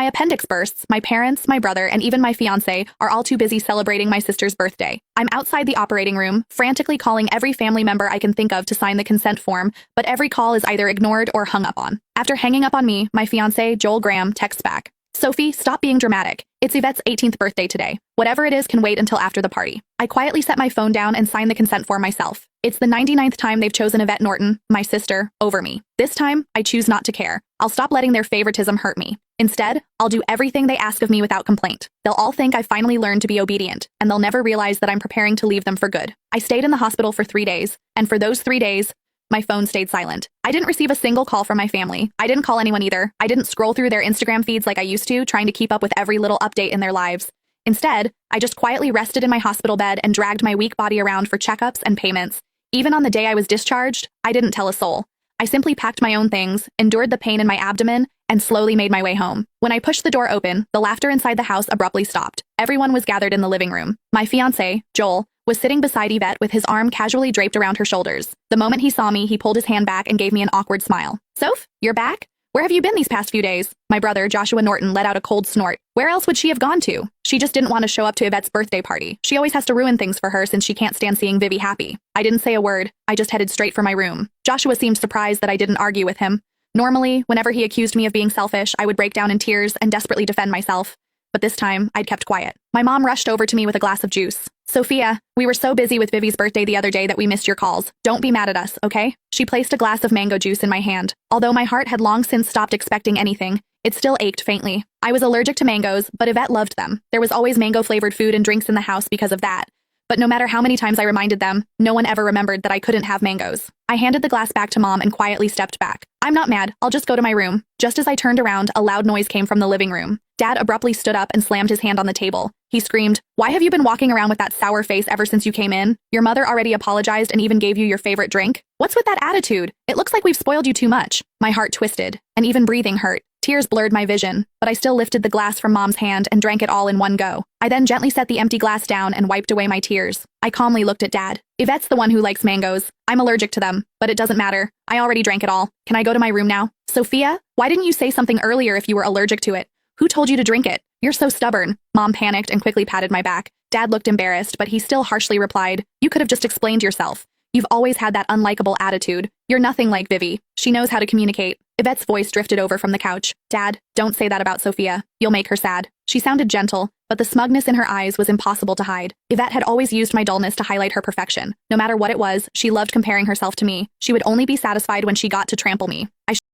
my appendix bursts, my parents, my brother, and even my fiancé are all too busy celebrating my sister's birthday. I'm outside the operating room, frantically calling every family member I can think of to sign the consent form, but every call is either ignored or hung up on. After hanging up on me, my fiancé, Joel Graham, texts back. Sophie, stop being dramatic. It's Yvette's 18th birthday today. Whatever it is can wait until after the party. I quietly set my phone down and sign the consent form myself. It's the 99th time they've chosen Yvette Norton, my sister, over me. This time, I choose not to care. I'll stop letting their favoritism hurt me. Instead, I'll do everything they ask of me without complaint. They'll all think I finally learned to be obedient, and they'll never realize that I'm preparing to leave them for good. I stayed in the hospital for 3 days, and for those 3 days, my phone stayed silent. I didn't receive a single call from my family. I didn't call anyone either. I didn't scroll through their Instagram feeds like I used to, trying to keep up with every little update in their lives. Instead, I just quietly rested in my hospital bed and dragged my weak body around for checkups and payments. Even on the day I was discharged, I didn't tell a soul. I simply packed my own things, endured the pain in my abdomen, and slowly made my way home. When I pushed the door open, the laughter inside the house abruptly stopped. Everyone was gathered in the living room. My fiancé, Joel, was sitting beside Yvette with his arm casually draped around her shoulders. The moment he saw me, he pulled his hand back and gave me an awkward smile. Soph, you're back? Where have you been these past few days? My brother, Joshua Norton, let out a cold snort. Where else would she have gone to? She just didn't want to show up to Yvette's birthday party. She always has to ruin things for her since she can't stand seeing Vivi happy. I didn't say a word. I just headed straight for my room. Joshua seemed surprised that I didn't argue with him. Normally, whenever he accused me of being selfish, I would break down in tears and desperately defend myself. But this time, I'd kept quiet. My mom rushed over to me with a glass of juice. Sophia, we were so busy with Vivi's birthday the other day that we missed your calls. Don't be mad at us, okay? She placed a glass of mango juice in my hand. Although my heart had long since stopped expecting anything, it still ached faintly. I was allergic to mangoes, but Yvette loved them. There was always mango-flavored food and drinks in the house because of that. But no matter how many times I reminded them, no one ever remembered that I couldn't have mangoes. I handed the glass back to Mom and quietly stepped back. I'm not mad, I'll just go to my room. Just as I turned around, a loud noise came from the living room. Dad abruptly stood up and slammed his hand on the table. He screamed, "Why have you been walking around with that sour face ever since you came in? Your mother already apologized and even gave you your favorite drink? What's with that attitude? It looks like we've spoiled you too much." My heart twisted, and even breathing hurt. Tears blurred my vision, but I still lifted the glass from Mom's hand and drank it all in one go. I then gently set the empty glass down and wiped away my tears. I calmly looked at Dad. Yvette's the one who likes mangoes. I'm allergic to them, but it doesn't matter. I already drank it all. Can I go to my room now? Sophia, why didn't you say something earlier if you were allergic to it? Who told you to drink it? You're so stubborn. Mom panicked and quickly patted my back. Dad looked embarrassed, but he still harshly replied, "You could have just explained yourself. You've always had that unlikable attitude. You're nothing like Vivi. She knows how to communicate." Yvette's voice drifted over from the couch. "Dad, don't say that about Sophia. You'll make her sad." She sounded gentle, but the smugness in her eyes was impossible to hide. Yvette had always used my dullness to highlight her perfection. No matter what it was, she loved comparing herself to me. She would only be satisfied when she got to trample me.